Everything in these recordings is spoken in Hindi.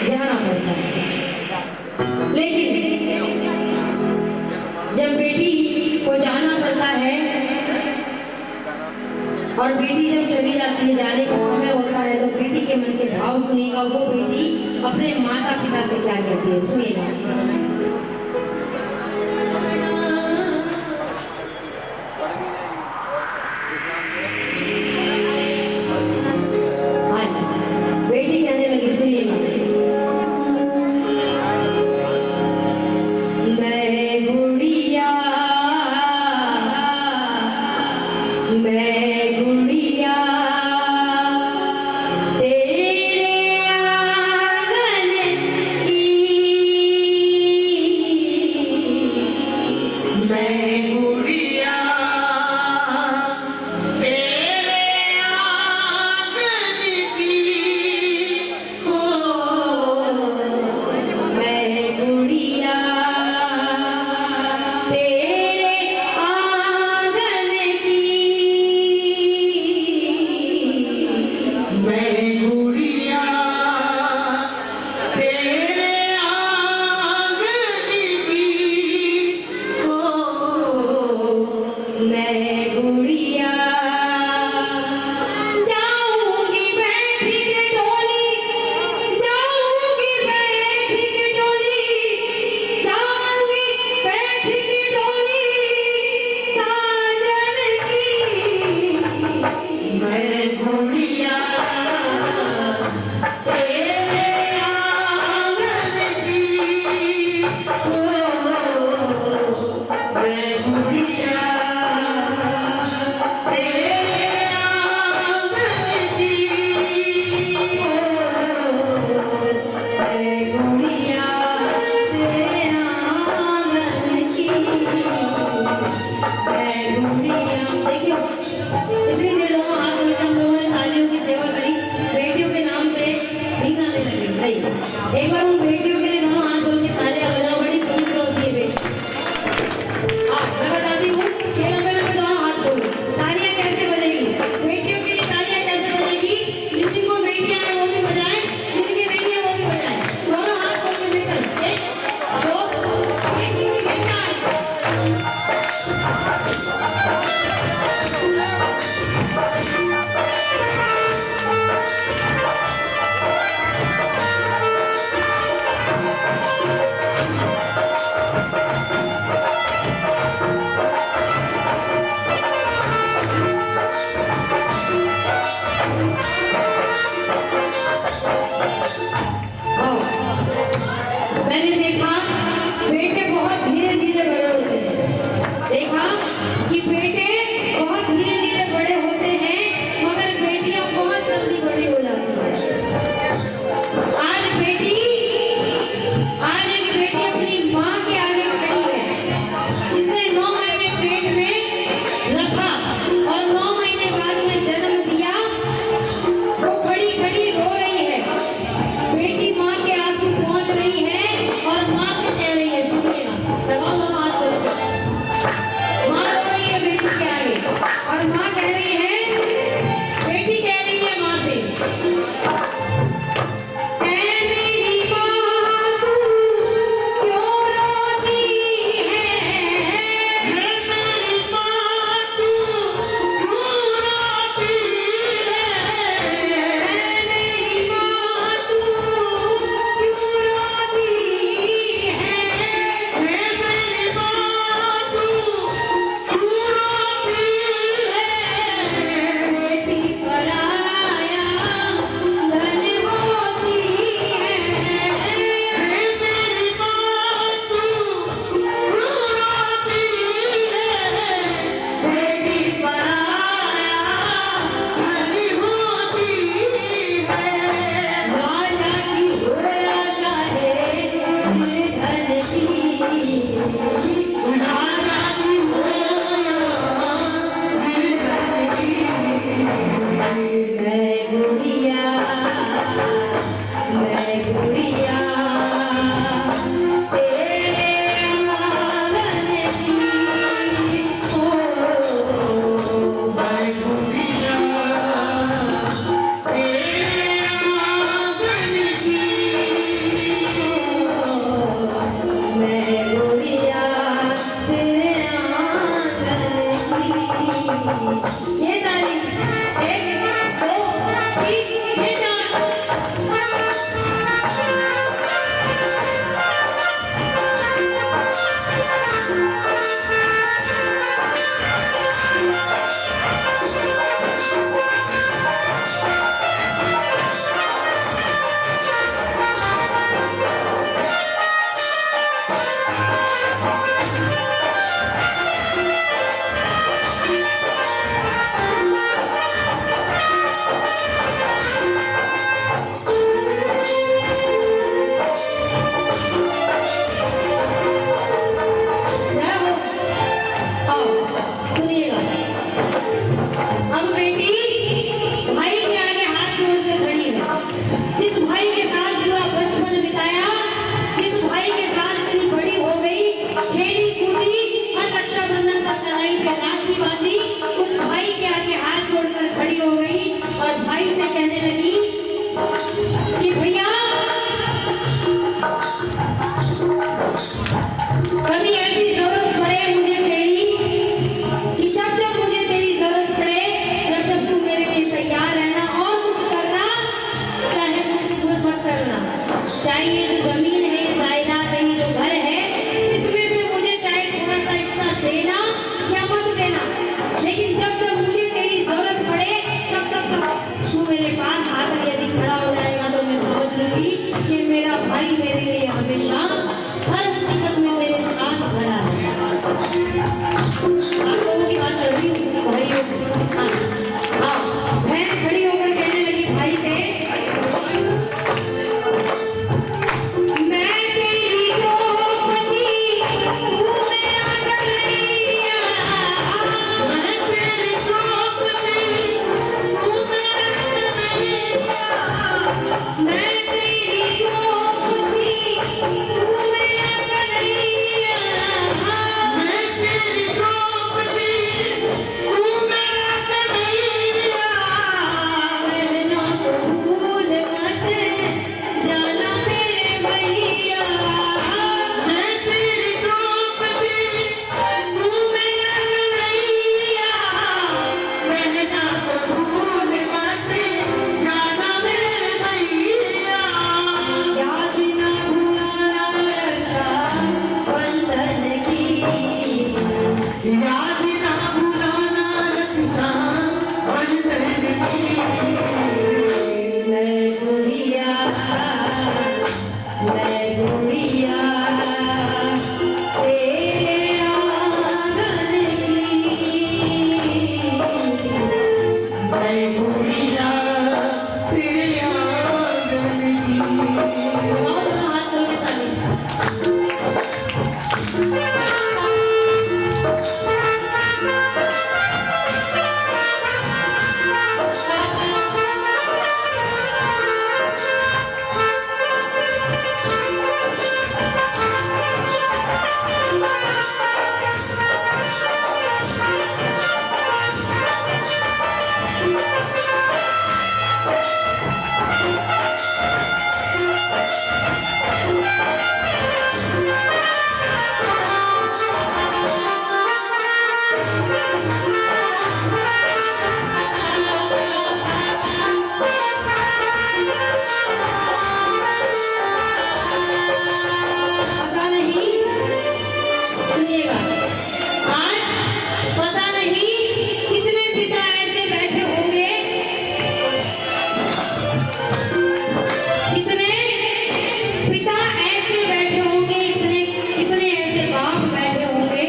जाना पड़ता है। लेकिन जब बेटी को जाना पड़ता है और बेटी जब चली जाती है, जाने का समय होता है, तो बेटी के मन के भाव सुनिएगा। वो बेटी अपने माता पिता से क्या कहती है, सुनिएगा। बेटी कहने लगी, सुनिएगा। मैं गुड़िया, मैं गुड़िया तेरे आंगन की, मैं गुड़िया एक बार उन बेटियों के लिए दोनों हाथ जोड़ के तालियां बजाओ। बड़ी खुशी होती है बेटी। मैं बताती हूँ कि लंबे लंबे दोनों हाथ खोलो। तालियां कैसे बजेगी बेटियों के लिए, तालियां कैसे बजेगी? जिनको बेटियां हैं वो भी बजाएं, जिनकी नहीं है वो भी बजाएं। दोनों हाथ खोल के मिलकर 1 2 3 4। दोनों हाथ खोल के ताली। पता नहीं, सुनिएगा, आज पता नहीं कितने पिता ऐसे बैठे होंगे, कितने पिता ऐसे बैठे होंगे, कितने ऐसे बाप बैठे होंगे,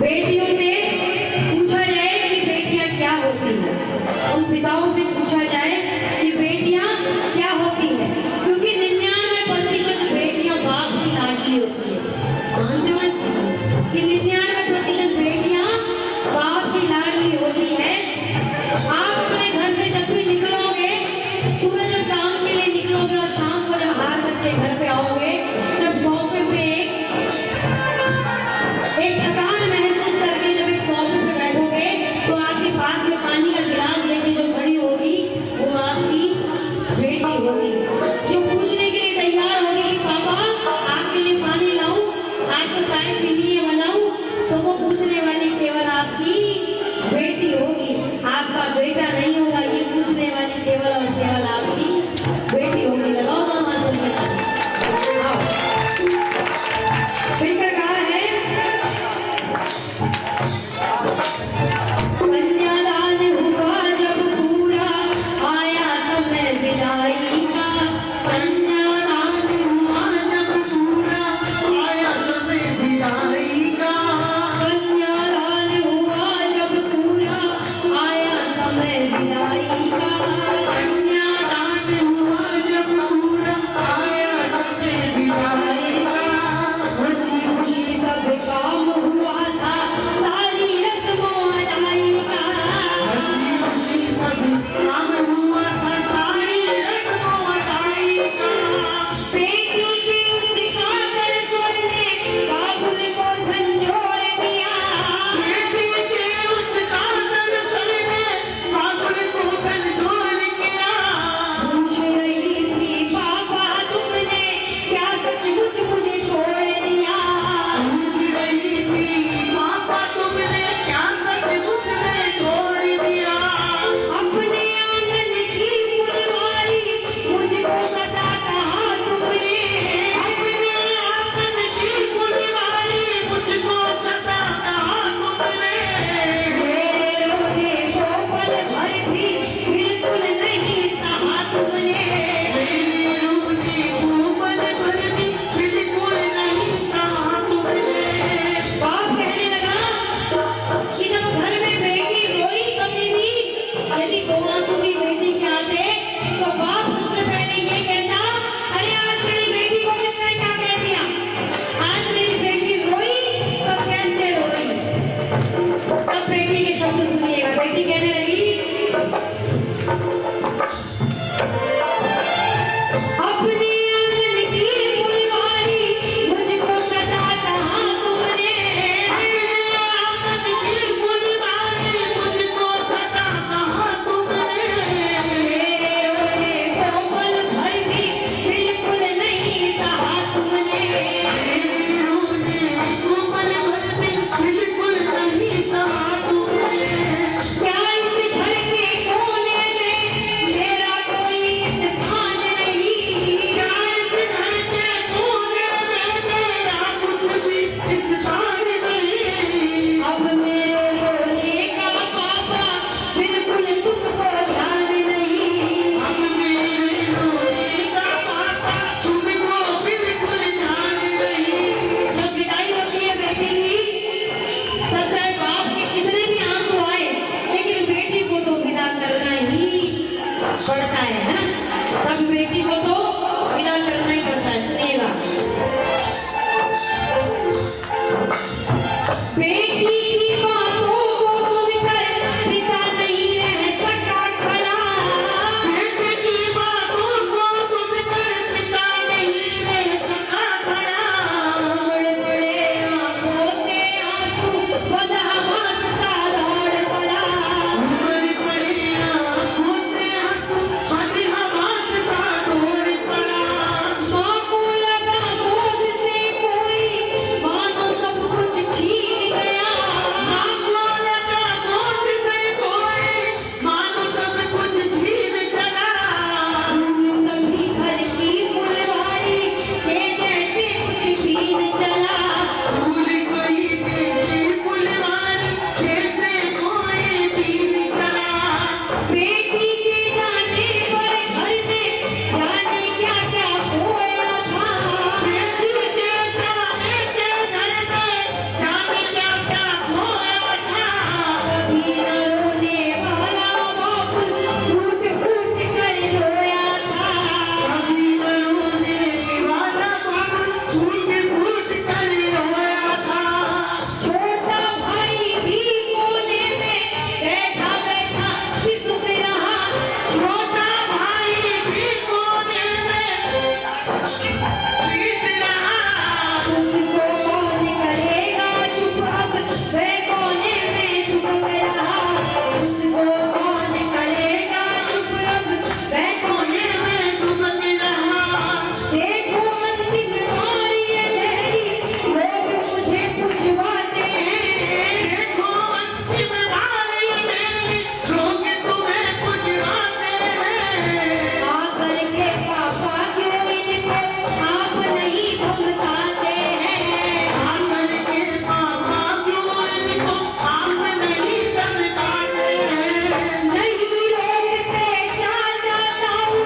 बेटियों से पूछा जाए कि बेटियां क्या होती हैं, उन पिताओं से पूछा जाए कि बेटियां क्या होती हैं, क्योंकि 99% बेटियां बाप की लाडली होती है। मानते हो इस चीज़ को? कि 99% बेटियां बाप की लाडली होती है। आप अपने घर से जब भी निकलोगे, सुबह जब काम के लिए निकलोगे और शाम को जब हार करके घर पे आओगे, जब सोफे पे एक थकान महसूस करके जब एक सोफे पे बैठोगे, तो आपके पास में पानी का गिलास लेके जो खड़ी होगी, वो आपकी बेटी होगी, जो पूछने के लिए तैयार होगी कि पापा आपके लिए पानी लाऊं, आपको चाय पीनी है बनाऊं, तो वो पूछने वाली केवल आपकी बेटी होगी, आपका बेटा नहीं होगा। ये पूछने वाली केवल और केवल आपकी बेटी होगी। लगाओ तो हाथ ऊपर। आओ, फिर कहा है कन्यादान हुआ जब पूरा, आया समय विदाई का। कन्यादान हुआ जब पूरा, आया समय विदाई का। कन्यादान हुआ जब पूरा, आया समय विदाई का। कन्यादान हुआ जब पूरा, आया समय विदाई का। खुशी खुशी सब काम हुआ था, सारी रस्मों अदाई का। हंसी खुशी सब काम हुआ था, सारी रस्मों अदाई का। बेटी के उस कातर स्वर ने बाबुल को झंझोर दिया। बेटी के उस कातर स्वर ने बाबुल को झंझोर किया। पूछ रही थी पापा तुमने क्या सचमुच मुझे छोड़ दिया। पूछ रही थी पापा तुमने क्या सचमुच में छोड़ दिया। अपने आंगन की फुलवारी मुझको सदा कहा तुमने। अपने आंगन की फुलवारी मुझको सदा कहा तुमने। मेरे रोने को पल भर भी बिल्कुल नहीं सहा तुमने। मेरी रूठी कोमल भर भी बिल्कुल नहीं सहा तुमने। बाप कहने लगा कि जब घर में बेटी रोई कभी भी, यदि दो आंसू भी बेटी के आते, तो बाप सबसे पहले ये कहता, अरे आज मेरी बेटी को किसने क्या कह दिया, आज मेरी बेटी रोई तो कैसे रोई। तब बेटी के शब्द सुनिएगा, बेटी कहने लगी, अपने आंगन की फुलवारी मुझको सदा कहा तुमने। अपने आंगन की फुलवारी मुझको सदा कहा तुमने। मेरे रोने पड़ता है ना, तब बेटी को तो विदा करना ही पड़ता है। सुनिएगा, बेटी की बातों को सुनकर पिता नहीं रह सका खड़ा, बेटी की बातों को सुनकर पिता नहीं रह सका खड़ा। बड़े बड़े आंखों से आंसू बदहवास सा दौड़ पड़ा, बड़ी बड़ी आँखों से आंसू बदहवास सा दौड़ पड़ा। माँ को लगा गोद से कोई मानो सब कुछ छीन गया, माँ को लगा गोद से कोई मानो सब कुछ छीन चला। सभी घर की फुलवारी के जैसे कुछ बीन चला, भूल गई जैसे फुलवारी जैसे कोई बीन चला। बेटी के जाने पर घर में जाने क्या क्या खोया था, बेटी के जाने के घर में जाने क्या क्या खोया था। कभी न रोने वाला बाबू फूट फूट कर रोया था, कभी रोने वाला बाबुल फूट फूट कर रोया था। छोटा भाई भी कोने में बैठा बैठा सिसुक रहा, छोटा भाई भी कोने में पीस रहा। उसको कौन करेगा चुप, अब वह कोने में दुबक रहा, उसको कौन करेगा चुप, अब वह कोने में दुबक रहा। देखो अंतिम बार ये तेरी लोग मुझे पूछवाते हैं, देखो अंतिम बार ये मेरी लोग तुम्हें पूछवाते हैं। आकर के पापा क्यों इनको आप नहीं धमकाते हैं, आकर के पापा क्यों इनको आप नहीं धमकाते हैं। नहीं रोकते चाचा ताऊ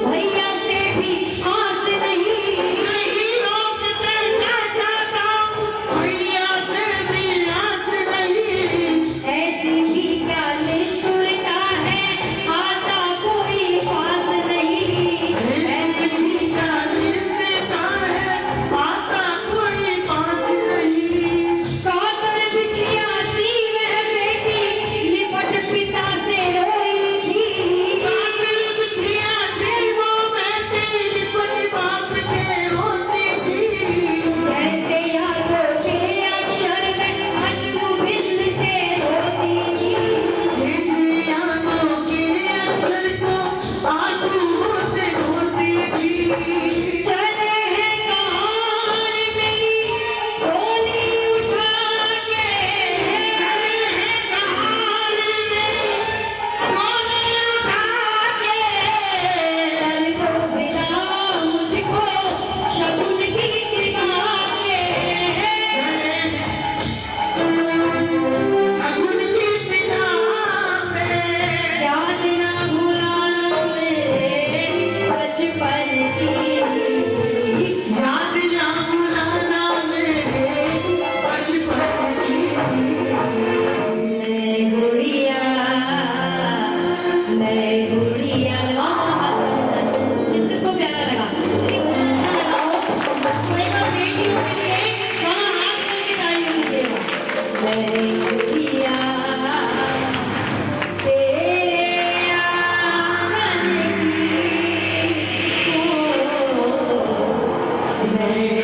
भैया से भी आस नहीं, नहीं रोकते चाचा ताऊ भैया से भी आस नहीं। ऐसी भी क्या निष्ठुरता है आता कोई पास नहीं, ऐसी भी क्या निष्ठुरता है आता कोई पास नहीं। कातर बिछिया सी वह बेटी लिपट पिता से रोई थी, कातिल बिछिया से वो बेटी लिपट बाप के रोती थी। जैसे यादों के अक्षर में अश्रु बिंद से रोती थी, जैसे यादों के अक्षर को आंसुओं से रोती थी। चले हैं कहार मेरी डोली उठा के, चले हैं कहार मेरी डोली उठा के। कर दो विदा मुझको शगुन गीत गा के, चले शगुन गीत गावे। याद ना भुलाना मेरे बचपन की, याद ना भुलाना मेरे बचपन की। मैं गुड़िया किसको प्यारा लगा, यदि उन्हें अच्छा लगा हो तो एक बार बेटियों के लिए वहाँ हाथ करके तालियों की सेवा। मैं गुड़िया तेरे आंगन की, ओ मैं